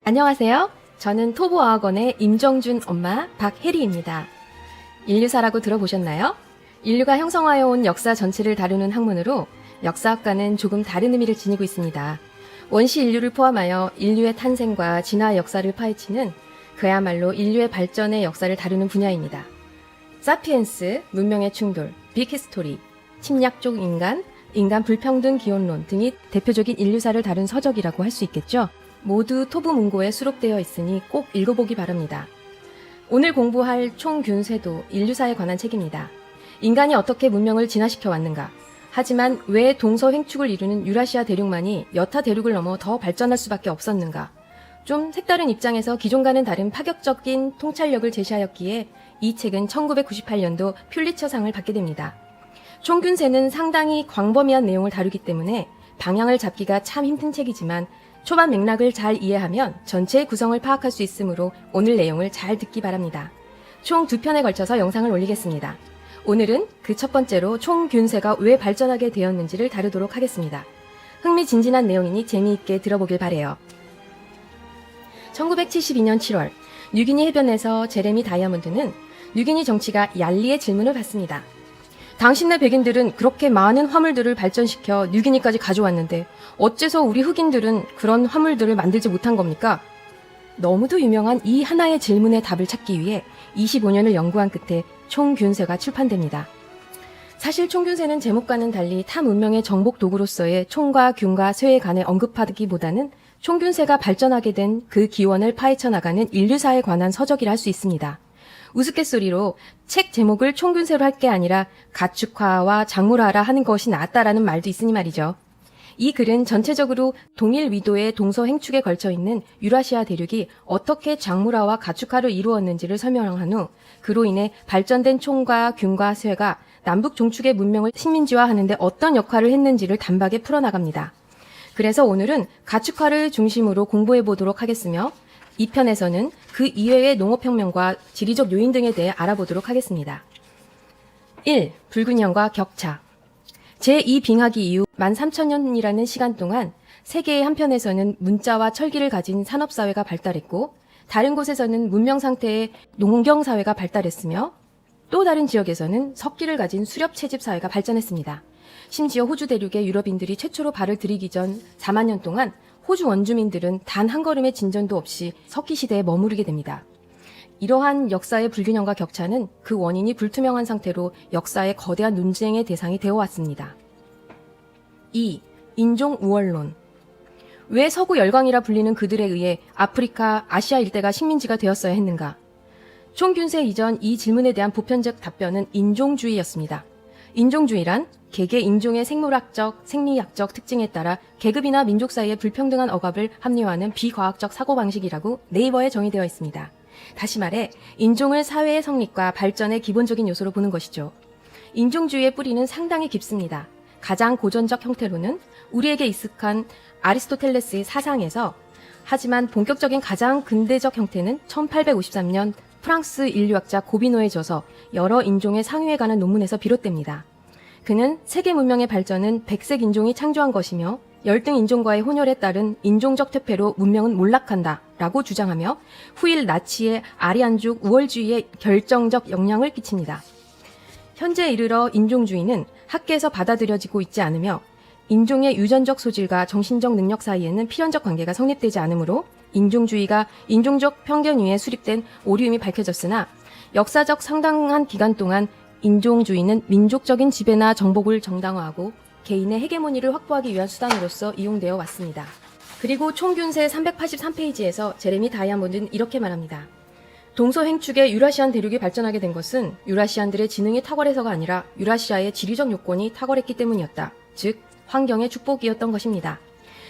안녕하세요. 저는 토보어학원의 임정준 엄마 박혜리입니다. 인류사라고 들어보셨나요? 인류가 형성하여온 역사 전체를 다루는 학문으로 역사학과는 조금 다른 의미를 지니고 있습니다. 원시 인류를 포함하여 인류의 탄생과 진화 역사를 파헤치는 그야말로 인류의 발전의 역사를 다루는 분야입니다. 사피엔스, 문명의 충돌, 빅히스토리, 침략적 인간, 인간 불평등 기원론 등이 대표적인 인류사를 다룬 서적이라고 할 수 있겠죠. 모두 토부문고에 수록되어 있으니 꼭 읽어보기 바랍니다. 오늘 공부할 총균세도 인류사에 관한 책입니다. 인간이 어떻게 문명을 진화시켜 왔는가? 하지만 왜 동서횡축을 이루는 유라시아 대륙만이 여타 대륙을 넘어 더 발전할 수밖에 없었는가? 좀 색다른 입장에서 기존과는 다른 파격적인 통찰력을 제시하였기에 이 책은 1998년도 퓰리처상을 받게 됩니다. 총균세는 상당히 광범위한 내용을 다루기 때문에 방향을 잡기가 참 힘든 책이지만 초반 맥락을 잘 이해하면 전체의 구성을 파악할 수 있으므로 오늘 내용을 잘 듣기 바랍니다. 총 2편에 걸쳐서 영상을 올리겠습니다. 오늘은 그 첫 번째로 총균세가 왜 발전하게 되었는지를 다루도록 하겠습니다. 흥미진진한 내용이니 재미있게 들어보길 바래요. 1972년 7월 뉴기니 해변에서 제레미 다이아몬드는 뉴기니 정치가 얄리의 질문을 받습니다. 당신네 백인들은 그렇게 많은 화물들을 발전시켜 뉴기니까지 가져왔는데 어째서 우리 흑인들은 그런 화물들을 만들지 못한 겁니까? 너무도 유명한 이 하나의 질문의 답을 찾기 위해 25년을 연구한 끝에 총균세가 출판됩니다. 사실 총균세는 제목과는 달리 타 문명의 정복 도구로서의 총과 균과 쇠에 관해 언급하기보다는 총균세가 발전하게 된 그 기원을 파헤쳐 나가는 인류사에 관한 서적이라 할 수 있습니다. 우스갯소리로 책 제목을 총균세로 할 게 아니라 가축화와 작물화라 하는 것이 낫다라는 말도 있으니 말이죠. 이 글은 전체적으로 동일 위도의 동서행축에 걸쳐 있는 유라시아 대륙이 어떻게 작물화와 가축화를 이루었는지를 설명한 후 그로 인해 발전된 총과 균과 쇠가 남북 종축의 문명을 식민지화하는데 어떤 역할을 했는지를 단박에 풀어나갑니다. 그래서 오늘은 가축화를 중심으로 공부해 보도록 하겠으며 이 편에서는 그 이외의 농업혁명과 지리적 요인 등에 대해 알아보도록 하겠습니다. 1. 붉은형과 격차. 제2빙하기 이후 13,000년이라는 시간 동안 세계의 한편에서는 문자와 철기를 가진 산업사회가 발달했고 다른 곳에서는 문명 상태의 농경사회가 발달했으며 또 다른 지역에서는 석기를 가진 수렵채집사회가 발전했습니다. 심지어 호주 대륙의 유럽인들이 최초로 발을 들이기 전 4만 년 동안 호주 원주민들은 단 한 걸음의 진전도 없이 석기시대에 머무르게 됩니다. 이러한 역사의 불균형과 격차는 그 원인이 불투명한 상태로 역사의 거대한 논쟁의 대상이 되어왔습니다. 2. 인종 우월론. 왜 서구 열강이라 불리는 그들에 의해 아프리카, 아시아 일대가 식민지가 되었어야 했는가? 총균세 이전 이 질문에 대한 보편적 답변은 인종주의였습니다. 인종주의란 개개 인종의 생물학적, 생리학적 특징에 따라 계급이나 민족 사이의 불평등한 억압을 합리화하는 비과학적 사고방식이라고 네이버에 정의되어 있습니다. 다시 말해 인종을 사회의 성립과 발전의 기본적인 요소로 보는 것이죠. 인종주의의 뿌리는 상당히 깊습니다. 가장 고전적 형태로는 우리에게 익숙한 아리스토텔레스의 사상에서 하지만 본격적인 가장 근대적 형태는 1853년 프랑스 인류학자 고비노의 저서 여러 인종의 상위에 관한 논문에서 비롯됩니다. 그는 세계 문명의 발전은 백색 인종이 창조한 것이며 열등 인종과의 혼혈에 따른 인종적 퇴폐로 문명은 몰락한다 라고 주장하며 후일 나치의 아리안족 우월주의에 결정적 영향을 끼칩니다. 현재 이르러 인종주의는 학계에서 받아들여지고 있지 않으며 인종의 유전적 소질과 정신적 능력 사이에는 필연적 관계가 성립되지 않으므로 인종주의가 인종적 편견 위에 수립된 오류임이 밝혀졌으나 역사적 상당한 기간 동안 인종주의는 민족적인 지배나 정복을 정당화하고 개인의 헤게모니를 확보하기 위한 수단으로서 이용되어 왔습니다. 그리고 총균세 383페이지에서 제레미 다이아몬드는 이렇게 말합니다. 동서행축의 유라시안 대륙이 발전하게 된 것은 유라시안들의 지능이 탁월해서가 아니라 유라시아의 지리적 요건이 탁월했기 때문이었다. 즉 환경의 축복이었던 것입니다.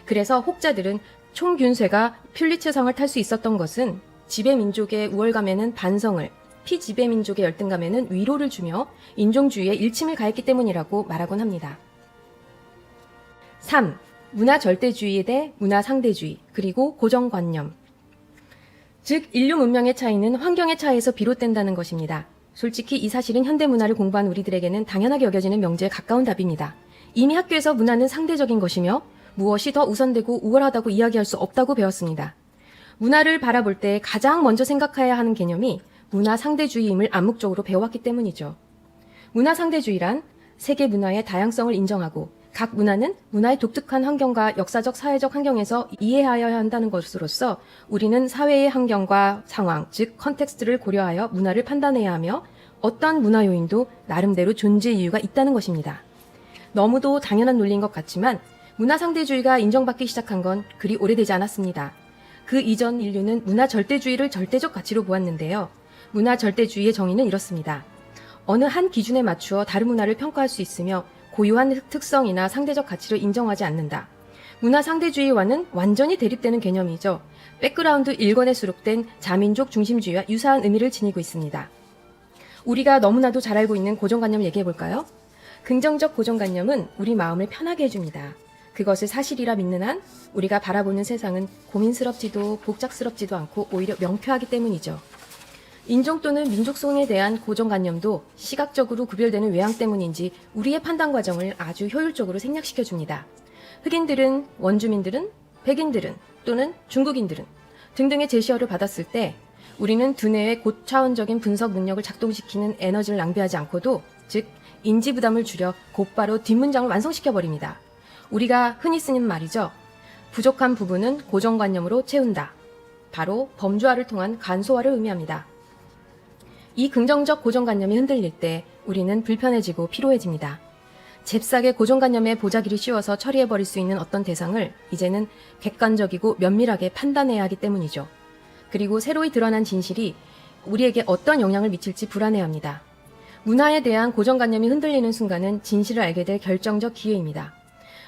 그래서 혹자들은 총균세가 퓰리처상을 탈 수 있었던 것은 지배민족의 우월감에는 반성을, 피지배민족의 열등감에는 위로를 주며 인종주의에 일침을 가했기 때문이라고 말하곤 합니다. 3. 문화 절대주의에 대해 문화 상대주의, 그리고 고정관념. 즉 인류 문명의 차이는 환경의 차이에서 비롯된다는 것입니다. 솔직히 이 사실은 현대 문화를 공부한 우리들에게는 당연하게 여겨지는 명제에 가까운 답입니다. 이미 학교에서 문화는 상대적인 것이며 무엇이 더 우선되고 우월하다고 이야기할 수 없다고 배웠습니다. 문화를 바라볼 때 가장 먼저 생각해야 하는 개념이 문화 상대주의임을 암묵적으로 배워왔기 때문이죠. 문화 상대주의란 세계 문화의 다양성을 인정하고 각 문화는 문화의 독특한 환경과 역사적 사회적 환경에서 이해하여야 한다는 것으로서 우리는 사회의 환경과 상황, 즉 컨텍스트를 고려하여 문화를 판단해야 하며 어떤 문화 요인도 나름대로 존재 이유가 있다는 것입니다. 너무도 당연한 논리인 것 같지만 문화 상대주의가 인정받기 시작한 건 그리 오래되지 않았습니다. 그 이전 인류는 문화 절대주의를 절대적 가치로 보았는데요. 문화 절대주의의 정의는 이렇습니다. 어느 한 기준에 맞추어 다른 문화를 평가할 수 있으며 고유한 특성이나 상대적 가치를 인정하지 않는다. 문화 상대주의와는 완전히 대립되는 개념이죠. 백그라운드 1권에 수록된 자민족 중심주의와 유사한 의미를 지니고 있습니다. 우리가 너무나도 잘 알고 있는 고정관념을 얘기해볼까요? 긍정적 고정관념은 우리 마음을 편하게 해줍니다. 그것을 사실이라 믿는 한 우리가 바라보는 세상은 고민스럽지도 복잡스럽지도 않고 오히려 명쾌하기 때문이죠. 인종 또는 민족성에 대한 고정관념도 시각적으로 구별되는 외향 때문인지 우리의 판단 과정을 아주 효율적으로 생략시켜줍니다. 흑인들은, 원주민들은, 백인들은 또는 중국인들은 등등의 제시어를 받았을 때 우리는 두뇌의 고차원적인 분석 능력을 작동시키는 에너지를 낭비하지 않고도, 즉 인지 부담을 줄여 곧바로 뒷문장을 완성시켜버립니다. 우리가 흔히 쓰는 말이죠. 부족한 부분은 고정관념으로 채운다. 바로 범주화를 통한 간소화를 의미합니다. 이 긍정적 고정관념이 흔들릴 때 우리는 불편해지고 피로해집니다. 잽싸게 고정관념에 보자기를 씌워서 처리해버릴 수 있는 어떤 대상을 이제는 객관적이고 면밀하게 판단해야 하기 때문이죠. 그리고 새로이 드러난 진실이 우리에게 어떤 영향을 미칠지 불안해합니다. 문화에 대한 고정관념이 흔들리는 순간은 진실을 알게 될 결정적 기회입니다.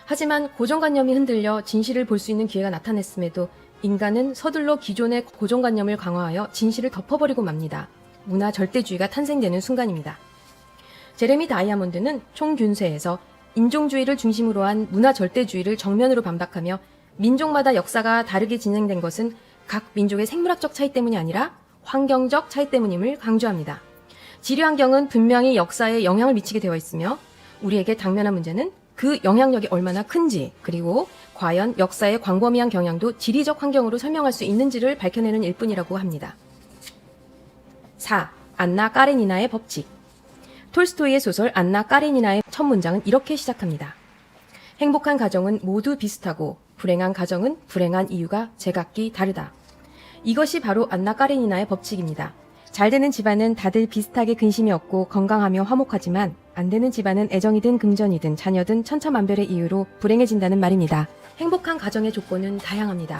하지만 고정관념이 흔들려 진실을 볼 수 있는 기회가 나타났음에도 인간은 서둘러 기존의 고정관념을 강화하여 진실을 덮어버리고 맙니다. 문화 절대주의가 탄생되는 순간입니다. 제레미 다이아몬드는 총균세에서 인종주의를 중심으로 한 문화 절대주의를 정면으로 반박하며 민족마다 역사가 다르게 진행된 것은 각 민족의 생물학적 차이 때문이 아니라 환경적 차이 때문임을 강조합니다. 지리 환경은 분명히 역사에 영향을 미치게 되어 있으며 우리에게 당면한 문제는 그 영향력이 얼마나 큰지, 그리고 과연 역사의 광범위한 경향도 지리적 환경으로 설명할 수 있는지를 밝혀내는 일뿐이라고 합니다. 4. 안나 까레니나의 법칙. 톨스토이의 소설 안나 까레니나의 첫 문장은 이렇게 시작합니다. 행복한 가정은 모두 비슷하고 불행한 가정은 불행한 이유가 제각기 다르다. 이것이 바로 안나 까레니나의 법칙입니다. 잘 되는 집안은 다들 비슷하게 근심이 없고 건강하며 화목하지만 안 되는 집안은 애정이든 금전이든 자녀든 천차만별의 이유로 불행해진다는 말입니다. 행복한 가정의 조건은 다양합니다.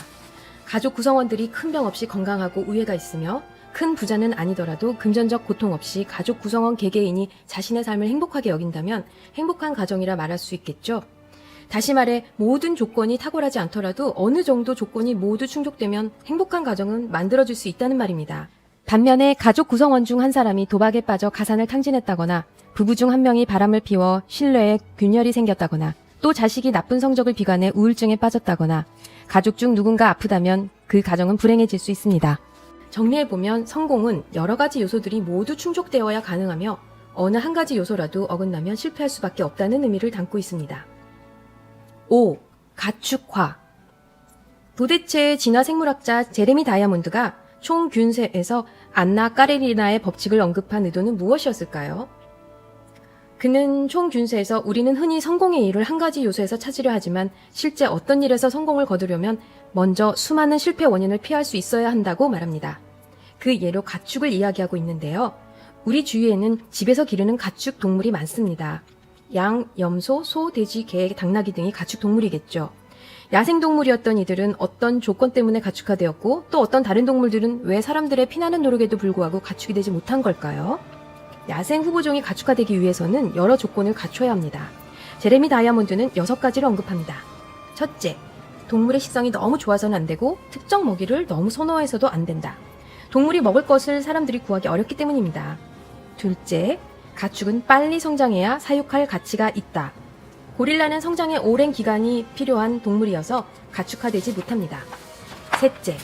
가족 구성원들이 큰 병 없이 건강하고 우애가 있으며 큰 부자는 아니더라도 금전적 고통 없이 가족 구성원 개개인이 자신의 삶을 행복하게 여긴다면 행복한 가정이라 말할 수 있겠죠. 다시 말해 모든 조건이 탁월하지 않더라도 어느 정도 조건이 모두 충족되면 행복한 가정은 만들어질 수 있다는 말입니다. 반면에 가족 구성원 중 한 사람이 도박에 빠져 가산을 탕진했다거나 부부 중 한 명이 바람을 피워 신뢰에 균열이 생겼다거나 또 자식이 나쁜 성적을 비관해 우울증에 빠졌다거나 가족 중 누군가 아프다면 그 가정은 불행해질 수 있습니다. 정리해보면 성공은 여러 가지 요소들이 모두 충족되어야 가능하며 어느 한 가지 요소라도 어긋나면 실패할 수밖에 없다는 의미를 담고 있습니다. 5. 가축화. 도대체 진화 생물학자 제레미 다이아몬드가 총균세에서 안나 까레니나의 법칙을 언급한 의도는 무엇이었을까요? 그는 총균세에서 우리는 흔히 성공의 이유를 한 가지 요소에서 찾으려 하지만 실제 어떤 일에서 성공을 거두려면 먼저 수많은 실패 원인을 피할 수 있어야 한다고 말합니다. 그 예로 가축을 이야기하고 있는데요. 우리 주위에는 집에서 기르는 가축 동물이 많습니다. 양, 염소, 소, 돼지, 개, 당나귀 등이 가축 동물이겠죠. 야생동물이었던 이들은 어떤 조건 때문에 가축화되었고 또 어떤 다른 동물들은 왜 사람들의 피나는 노력에도 불구하고 가축이 되지 못한 걸까요? 야생 후보종이 가축화되기 위해서는 여러 조건을 갖춰야 합니다. 제레미 다이아몬드는 6가지를 언급합니다. 첫째, 동물의 식성이 너무 좋아서는 안 되고 특정 먹이를 너무 선호해서도 안 된다. 동물이 먹을 것을 사람들이 구하기 어렵기 때문입니다. 둘째, 가축은 빨리 성장해야 사육할 가치가 있다. 고릴라는 성장에 오랜 기간이 필요한 동물이어서 가축화되지 못합니다. 셋째,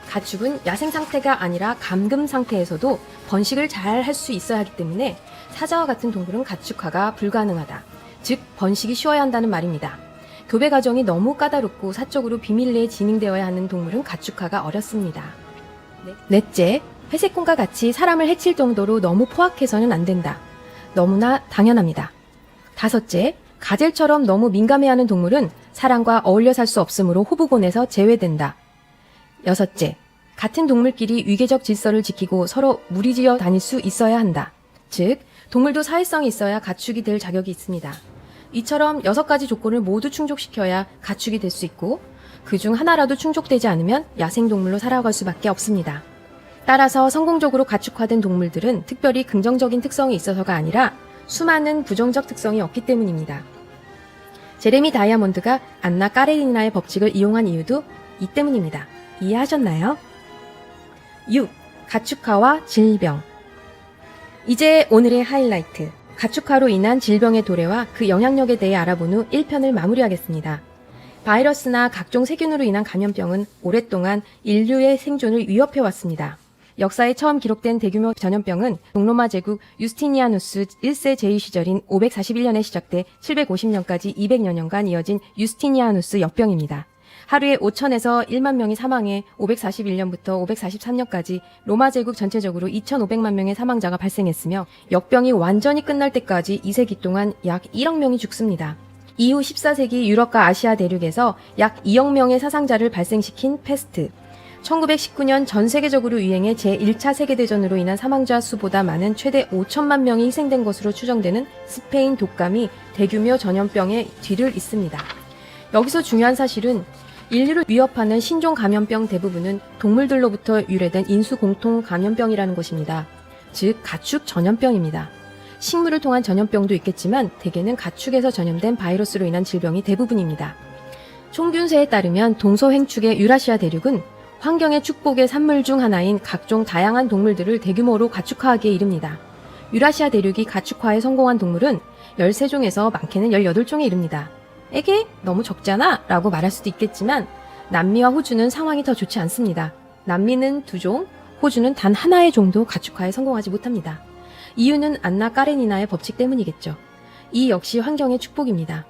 가축은 야생 상태가 아니라 감금 상태에서도 번식을 잘 할 수 있어야 하기 때문에 사자와 같은 동물은 가축화가 불가능하다. 즉 번식이 쉬워야 한다는 말입니다. 교배 과정이 너무 까다롭고 사적으로 비밀리에 진행되어야 하는 동물은 가축화가 어렵습니다. 넷째, 회색곰과 같이 사람을 해칠 정도로 너무 포악해서는 안 된다. 너무나 당연합니다. 다섯째, 가젤처럼 너무 민감해하는 동물은 사람과 어울려 살 수 없으므로 호부곤에서 제외된다. 여섯째, 같은 동물끼리 위계적 질서를 지키고 서로 무리지어 다닐 수 있어야 한다. 즉, 동물도 사회성이 있어야 가축이 될 자격이 있습니다. 이처럼 6가지 조건을 모두 충족시켜야 가축이 될 수 있고 그중 하나라도 충족되지 않으면 야생동물로 살아갈 수밖에 없습니다. 따라서 성공적으로 가축화된 동물들은 특별히 긍정적인 특성이 있어서가 아니라 수많은 부정적 특성이 없기 때문입니다. 제레미 다이아몬드가 안나 까레니나의 법칙을 이용한 이유도 이 때문입니다. 이해하셨나요? 6. 가축화와 질병. 이제 오늘의 하이라이트. 가축화로 인한 질병의 도래와 그 영향력에 대해 알아본 후 1편을 마무리하겠습니다. 바이러스나 각종 세균으로 인한 감염병은 오랫동안 인류의 생존을 위협해왔습니다. 역사에 처음 기록된 대규모 전염병은 동로마 제국 유스티니아누스 1세 제위 시절인 541년에 시작돼 750년까지 200여 년간 이어진 유스티니아누스 역병입니다. 하루에 5천에서 1만 명이 사망해 541년부터 543년까지 로마 제국 전체적으로 2,500만 명의 사망자가 발생했으며 역병이 완전히 끝날 때까지 2세기 동안 약 1억 명이 죽습니다. 이후 14세기 유럽과 아시아 대륙에서 약 2억 명의 사상자를 발생시킨 패스트, 1919년 전 세계적으로 유행해 제1차 세계대전으로 인한 사망자 수보다 많은 최대 5천만 명이 희생된 것으로 추정되는 스페인 독감이 대규모 전염병의 뒤를 잇습니다. 여기서 중요한 사실은 인류를 위협하는 신종 감염병 대부분은 동물들로부터 유래된 인수 공통 감염병이라는 것입니다. 즉 가축 전염병입니다. 식물을 통한 전염병도 있겠지만 대개는 가축에서 전염된 바이러스로 인한 질병이 대부분입니다. 총균세에 따르면 동서횡축의 유라시아 대륙은 환경의 축복의 산물 중 하나인 각종 다양한 동물들을 대규모로 가축화하기에 이릅니다. 유라시아 대륙이 가축화에 성공한 동물은 13종에서 많게는 18종에 이릅니다. 에게 너무 적잖아 라고 말할 수도 있겠지만 남미와 호주는 상황이 더 좋지 않습니다. 남미는 2종, 호주는 단 하나의 종도 가축화에 성공하지 못합니다. 이유는 안나 까레니나의 법칙 때문이겠죠. 이 역시 환경의 축복입니다.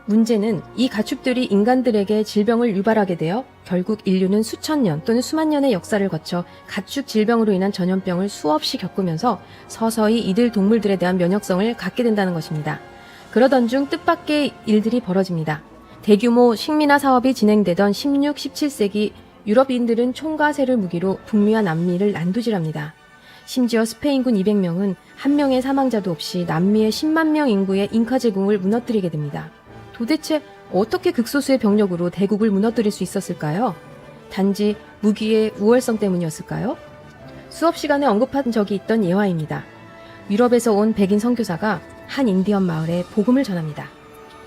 문제는 이 가축들이 인간들에게 질병을 유발하게 되어 결국 인류는 수천 년 또는 수만 년의 역사를 거쳐 가축 질병으로 인한 전염병을 수없이 겪으면서 서서히 이들 동물들에 대한 면역성을 갖게 된다는 것입니다. 그러던 중 뜻밖의 일들이 벌어집니다. 대규모 식민화 사업이 진행되던 16, 17세기 유럽인들은 총과 새를 무기로 북미와 남미를 난도질합니다. 심지어 스페인군 200명은 한 명의 사망자도 없이 남미의 10만 명 인구의 잉카 제국을 무너뜨리게 됩니다. 도대체 어떻게 극소수의 병력으로 대국을 무너뜨릴 수 있었을까요? 단지 무기의 우월성 때문이었을까요? 수업 시간에 언급한 적이 있던 예화입니다. 유럽에서 온 백인 선교사가 한 인디언 마을에 복음을 전합니다.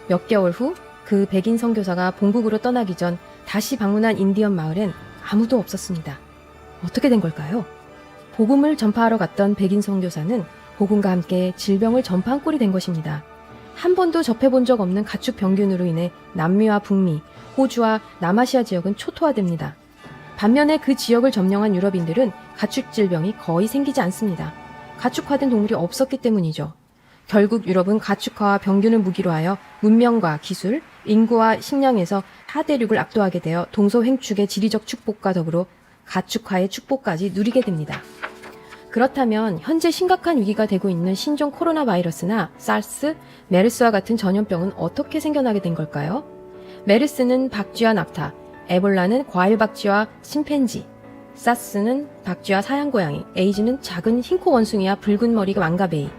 몇 개월 후 그 백인 선교사가 본국으로 떠나기 전 다시 방문한 인디언 마을엔 아무도 없었습니다. 어떻게 된 걸까요? 복음을 전파하러 갔던 백인 선교사는 복음과 함께 질병을 전파한 꼴이 된 것입니다. 한 번도 접해본 적 없는 가축 병균으로 인해 남미와 북미, 호주와 남아시아 지역은 초토화됩니다. 반면에 그 지역을 점령한 유럽인들은 가축 질병이 거의 생기지 않습니다. 가축화된 동물이 없었기 때문이죠. 결국 유럽은 가축화와 병균을 무기로 하여 문명과 기술, 인구와 식량에서 하대륙을 압도하게 되어 동서횡축의 지리적 축복과 더불어 가축화의 축복까지 누리게 됩니다. 그렇다면 현재 심각한 위기가 되고 있는 신종 코로나 바이러스나 사르스, 메르스와 같은 전염병은 어떻게 생겨나게 된 걸까요? 메르스는 박쥐와 낙타, 에볼라는 과일박쥐와 침팬지, 사스는 박쥐와 사양고양이, 에이즈는 작은 흰코 원숭이와 붉은 머리 왕가베이,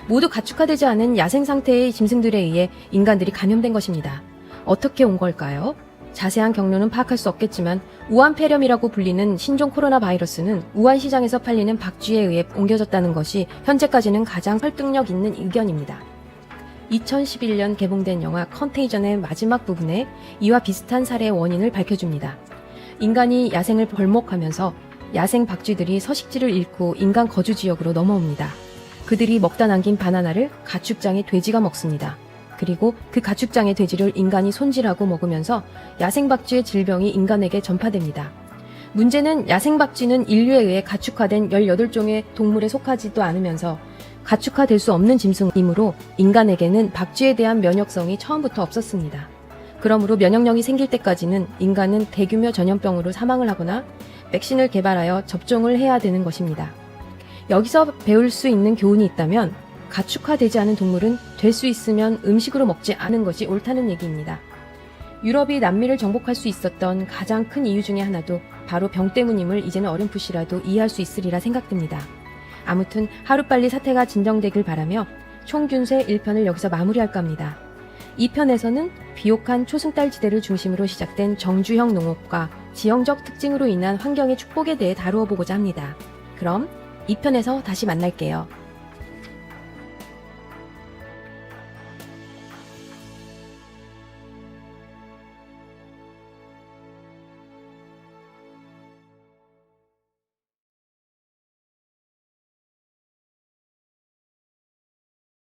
모두 가축화되지 않은 야생 상태의 짐승들에 의해 인간들이 감염된 것입니다. 어떻게 온 걸까요? 자세한 경로는 파악할 수 없겠지만 우한폐렴이라고 불리는 신종 코로나 바이러스는 우한 시장에서 팔리는 박쥐에 의해 옮겨졌다는 것이 현재까지는 가장 설득력 있는 의견입니다. 2011년 개봉된 영화 컨테이전의 마지막 부분에 이와 비슷한 사례의 원인을 밝혀줍니다. 인간이 야생을 벌목하면서 야생 박쥐들이 서식지를 잃고 인간 거주 지역으로 넘어옵니다. 그들이 먹다 남긴 바나나를 가축장의 돼지가 먹습니다. 그리고 그 가축장의 돼지를 인간이 손질하고 먹으면서 야생박쥐의 질병이 인간에게 전파됩니다. 문제는 야생박쥐는 인류에 의해 가축화된 18종의 동물에 속하지도 않으면서 가축화될 수 없는 짐승이므로 인간에게는 박쥐에 대한 면역성이 처음부터 없었습니다. 그러므로 면역력이 생길 때까지는 인간은 대규모 전염병으로 사망을 하거나 백신을 개발하여 접종을 해야 되는 것입니다. 여기서 배울 수 있는 교훈이 있다면 가축화되지 않은 동물은 될 수 있으면 음식으로 먹지 않은 것이 옳다는 얘기입니다. 유럽이 남미를 정복할 수 있었던 가장 큰 이유 중에 하나도 바로 병 때문임을 이제는 어렴풋이라도 이해할 수 있으리라 생각됩니다. 아무튼 하루빨리 사태가 진정되길 바라며 총균세 1편을 여기서 마무리할까 합니다. 2편에서는 비옥한 초승달 지대를 중심으로 시작된 정주형 농업과 지형적 특징으로 인한 환경의 축복에 대해 다루어 보고자 합니다. 그럼 2편에서 다시 만날게요.